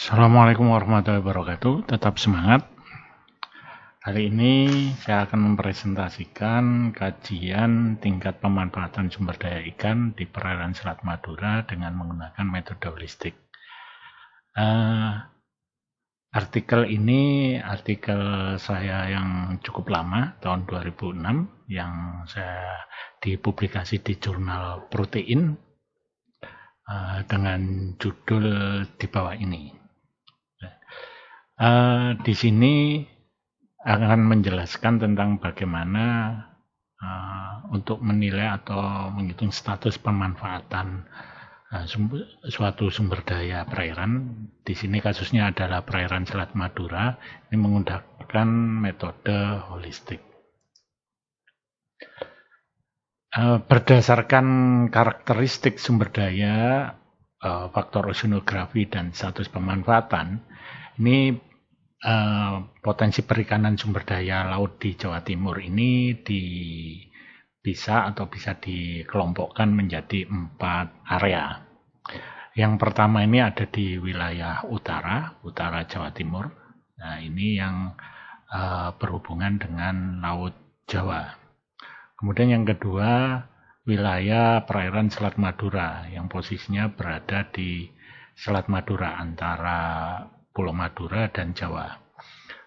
Assalamualaikum warahmatullahi wabarakatuh. Tetap semangat. Kali ini saya akan mempresentasikan kajian tingkat pemanfaatan sumber daya ikan di perairan Selat Madura dengan menggunakan metode holistik. Artikel ini artikel saya yang cukup lama, tahun 2006, yang saya dipublikasi di jurnal Protein dengan judul di bawah ini. Di sini akan menjelaskan tentang bagaimana untuk menilai atau menghitung status pemanfaatan suatu sumber daya perairan. Di sini kasusnya adalah perairan Selat Madura. Ini menggunakan metode holistik. Berdasarkan karakteristik sumber daya, faktor oceanografi dan status pemanfaatan, ini potensi perikanan sumber daya laut di Jawa Timur ini bisa dikelompokkan menjadi 4 area. Yang pertama ini ada di wilayah utara Jawa Timur. Nah, ini yang berhubungan dengan Laut Jawa. Kemudian yang kedua, wilayah perairan Selat Madura yang posisinya berada di Selat Madura antara Pulau Madura dan Jawa.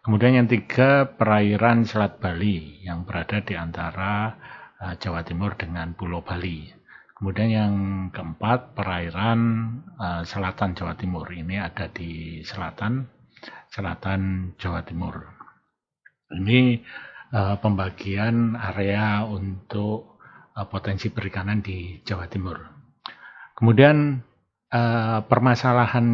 Kemudian yang tiga, perairan Selat Bali yang berada di antara Jawa Timur dengan Pulau Bali. Kemudian yang keempat, perairan selatan Jawa Timur. Ini ada di selatan Jawa Timur. Ini pembagian area untuk potensi perikanan di Jawa Timur. Kemudian permasalahan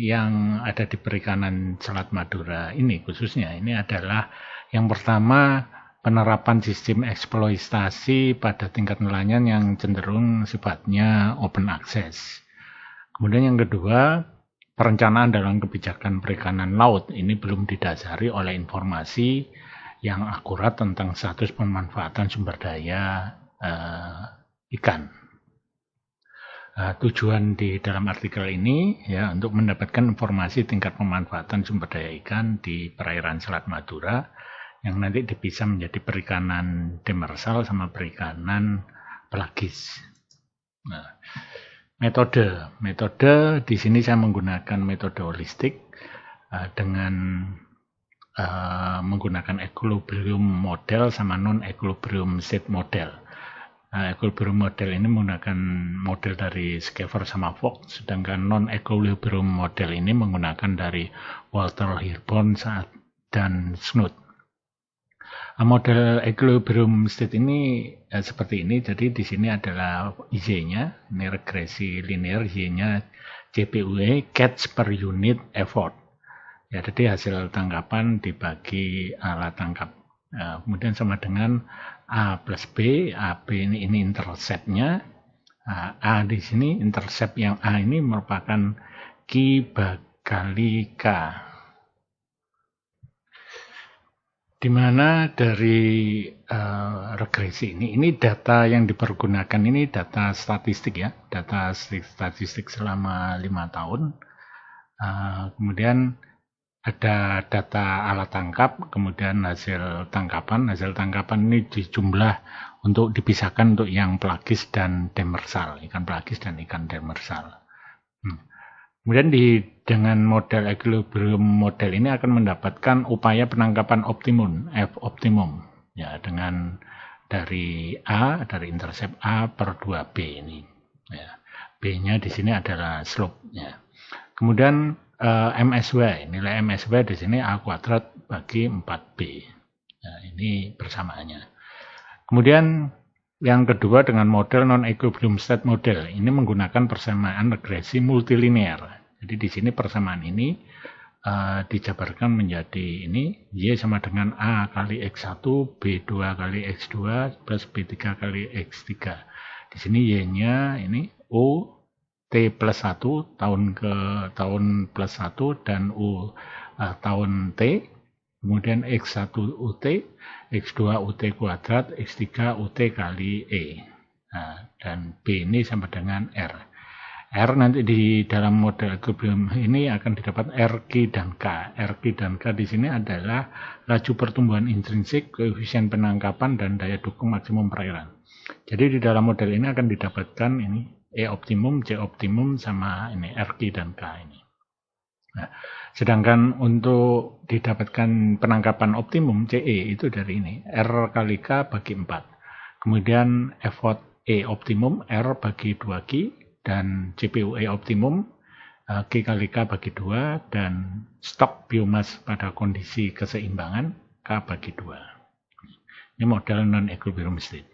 yang ada di perikanan Selat Madura ini khususnya ini adalah yang pertama, penerapan sistem eksploitasi pada tingkat nelayan yang cenderung sifatnya open access. Kemudian yang kedua, perencanaan dalam kebijakan perikanan laut ini belum didasari oleh informasi yang akurat tentang status pemanfaatan sumber daya ikan. Tujuan di dalam artikel ini ya untuk mendapatkan informasi tingkat pemanfaatan sumber daya ikan di perairan Selat Madura yang nanti bisa menjadi perikanan demersal sama perikanan pelagis. Nah, metode di sini saya menggunakan metode holistik dengan menggunakan equilibrium model sama non equilibrium state model. Equilibrium model ini menggunakan model dari Schaefer sama Fox, sedangkan non-equilibrium model ini menggunakan dari Walter Hirborn dan Snoot. Model equilibrium state ini seperti ini, jadi di sini adalah Y-nya, ini regresi linear, Y-nya CPUE, catch per unit effort. Ya, jadi hasil tangkapan dibagi alat tangkap. Kemudian sama dengan A plus B, AB ini interceptnya, A di sini intercept yang A ini merupakan Q kali K. Di mana dari regresi ini data yang dipergunakan ini data statistik ya, data statistik selama 5 tahun. Kemudian ada data alat tangkap, kemudian hasil tangkapan ini dijumlah untuk dipisahkan untuk yang pelagis dan demersal, ikan pelagis dan ikan demersal. Kemudian dengan model equilibrium model ini akan mendapatkan upaya penangkapan optimum, F optimum, ya dengan dari intercept A per 2B ini. Ya, B-nya di sini adalah slope-nya. Kemudian MSW, nilai MSW di sini A kuadrat bagi 4B. Nah, ini persamaannya. Kemudian yang kedua dengan model non-equilibrium state model, ini menggunakan persamaan regresi multilinear. Jadi di sini persamaan ini dijabarkan menjadi ini, Y sama dengan A kali X1, B2 kali X2, plus B3 kali X3. Di sini Y-nya ini O T plus 1 tahun ke tahun plus 1 dan U tahun T, kemudian X1 UT, X2 UT kuadrat, X3 UT kali E. Nah, dan B ini sama dengan R. R nanti di dalam model equilibrium ini akan didapat RQ dan K. RQ dan K di sini adalah laju pertumbuhan intrinsik, koefisien penangkapan, dan daya dukung maksimum perairan. Jadi di dalam model ini akan didapatkan ini E optimum, C optimum, sama ini RQ dan K ini. Nah, sedangkan untuk didapatkan penangkapan optimum CE itu dari ini R kali K bagi 4. Kemudian effort E optimum R bagi 2Q, dan CPUE optimum Q kali K bagi 2, dan stok biomas pada kondisi keseimbangan K bagi 2. Ini model non-equilibrium state.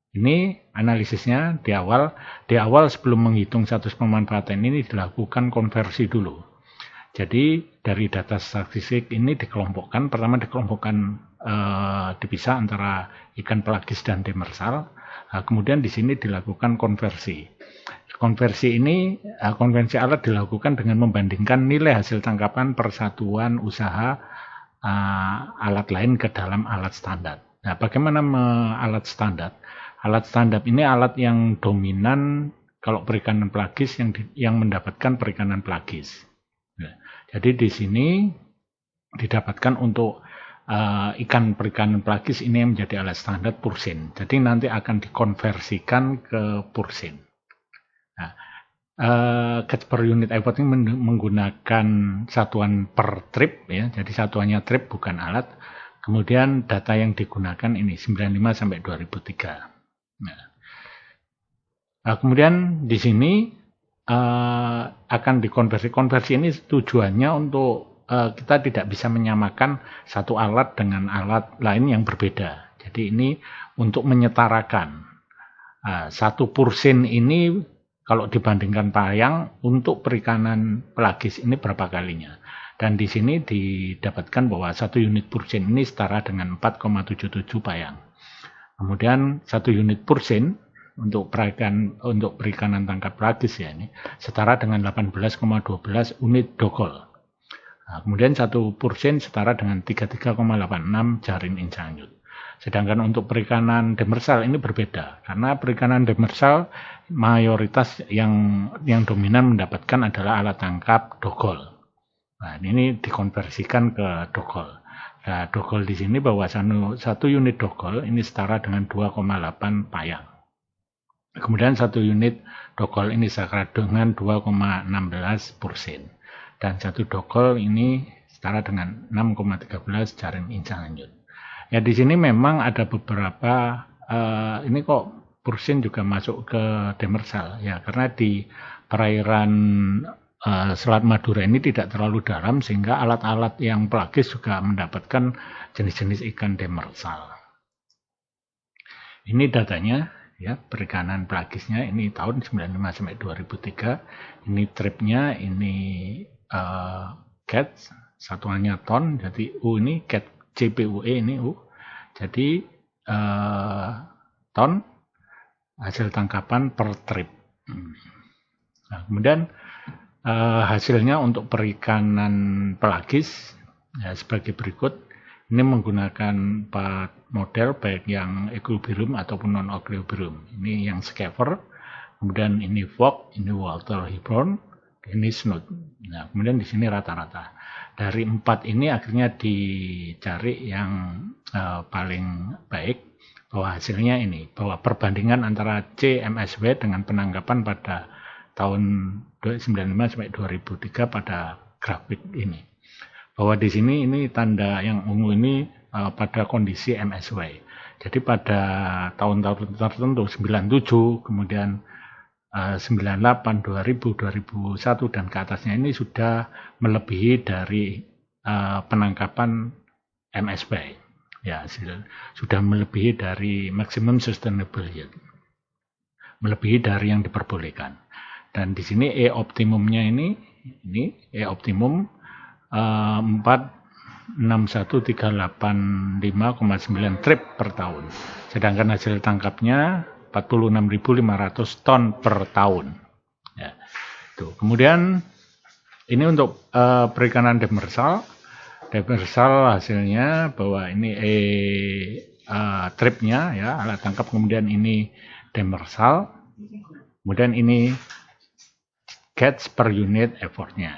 Ini analisisnya di awal sebelum menghitung status pemanfaatan ini dilakukan konversi dulu. Jadi dari data statistik ini dikelompokkan, pertama dikelompokkan dipisah antara ikan pelagis dan demersal. Kemudian di sini dilakukan konversi. Konversi ini, konversi alat dilakukan dengan membandingkan nilai hasil tangkapan persatuan usaha alat lain ke dalam alat standar. Nah, bagaimana alat standar? Alat standar ini alat yang dominan kalau perikanan pelagis yang mendapatkan perikanan pelagis. Nah, jadi di sini didapatkan untuk ikan perikanan pelagis ini yang menjadi alat standar pursin. Jadi nanti akan dikonversikan ke pursin. Nah, catch per unit effort ini menggunakan satuan per trip ya. Jadi satuannya trip bukan alat. Kemudian data yang digunakan ini 95 sampai 2003. Nah, kemudian di sini akan dikonversi. Konversi ini tujuannya untuk kita tidak bisa menyamakan satu alat dengan alat lain yang berbeda. Jadi ini untuk menyetarakan satu pursin ini kalau dibandingkan payang untuk perikanan pelagis ini berapa kalinya. Dan di sini didapatkan bahwa satu unit pursin ini setara dengan 4,77 payang. Kemudian satu unit pursin untuk perikanan tangkap pelagis ya ini setara dengan 18,12 unit dogol. Nah, kemudian satu pursin setara dengan 33,86 jaring injanyut. Sedangkan untuk perikanan demersal ini berbeda, karena perikanan demersal mayoritas yang dominan mendapatkan adalah alat tangkap dogol. Nah, ini dikonversikan ke dogol. Nah, dogol di sini bahwa satu unit dogol ini setara dengan 2,8 payang. Kemudian satu unit dogol ini setara dengan 2,16 pursin. Dan satu dogol ini setara dengan 6,13 jaring injanyut. Ya di sini memang ada beberapa ini kok pursin juga masuk ke demersal ya, karena di perairan Selat Madura ini tidak terlalu dalam sehingga alat-alat yang pelagis juga mendapatkan jenis-jenis ikan demersal. Ini datanya ya, perikanan pelagisnya ini tahun 95 sampai 2003. Ini tripnya ini cat satuannya ton, jadi U ini cat CPUE ini U, jadi ton hasil tangkapan per trip. Nah, kemudian hasilnya untuk perikanan pelagis ya, sebagai berikut. Ini menggunakan 4 model baik yang equilibrium ataupun non equilibrium. Ini yang Schaeffer, kemudian ini Vogt, ini Walter Hebron, ini Snoot. Nah, kemudian di sini rata-rata. Dari 4 ini akhirnya dicari yang paling baik, bahwa hasilnya ini, bahwa perbandingan antara CMSW dengan penangkapan pada tahun 1995 sampai 2003 pada grafik ini. Bahwa di sini ini tanda yang ungu ini pada kondisi MSW. Jadi pada tahun-tahun tertentu 97, kemudian 98, 2000, 2001 dan ke atasnya ini sudah melebihi dari penangkapan MSW. Ya, sudah melebihi dari maximum sustainable yield. Melebihi dari yang diperbolehkan. Dan di sini E optimumnya ini E optimum 461.385,9 trip per tahun. Sedangkan hasil tangkapnya 46.500 ton per tahun. Ya, itu. Kemudian ini untuk perikanan demersal. Demersal hasilnya bahwa ini tripnya ya, alat tangkap, kemudian ini demersal Kemudian ini catch per unit effortnya.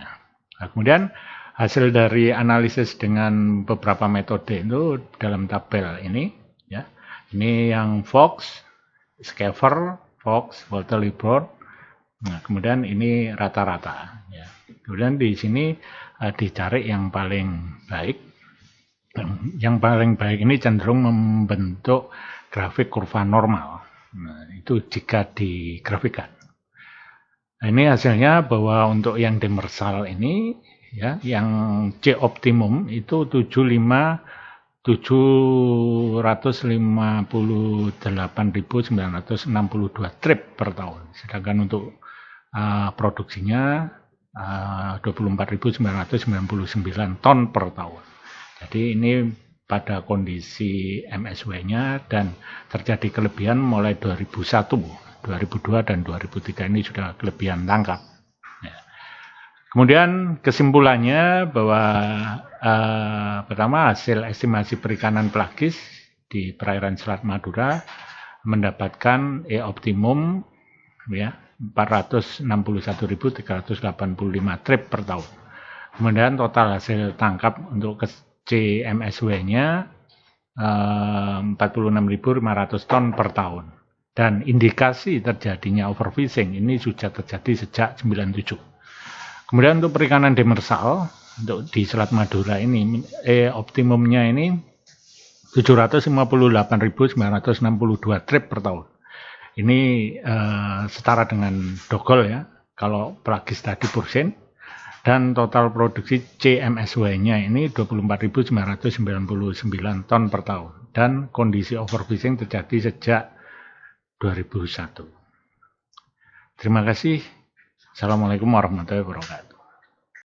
Nah, kemudian hasil dari analisis dengan beberapa metode itu dalam tabel ini, ya. Ini yang Fox, Schaeffer, Fox, Walter-Liebert. Nah, kemudian ini rata-rata. Ya. Kemudian di sini dicari yang paling baik. Yang paling baik ini cenderung membentuk grafik kurva normal. Nah, itu jika digrafikkan. Nah, ini hasilnya bahwa untuk yang demersal ini, ya, yang C optimum itu 758.962 trip per tahun. Sedangkan untuk produksinya 24.999 ton per tahun. Jadi ini pada kondisi MSW-nya dan terjadi kelebihan mulai 2001. 2002 dan 2003 ini sudah kelebihan tangkap. Ya. Kemudian kesimpulannya bahwa pertama hasil estimasi perikanan pelagis di perairan Selat Madura mendapatkan optimum, ya, 461.385 trip per tahun. Kemudian total hasil tangkap untuk CMSW-nya 46.500 ton per tahun. Dan indikasi terjadinya overfishing ini sudah terjadi sejak 97. Kemudian untuk perikanan demersal untuk di Selat Madura ini optimumnya ini 758.962 trip per tahun. Ini setara dengan dogol, ya, kalau pelagis tadi pursen. Dan total produksi CMSW-nya ini 24.999 ton per tahun. Dan kondisi overfishing terjadi sejak 2001. Terima kasih. Assalamualaikum warahmatullahi wabarakatuh.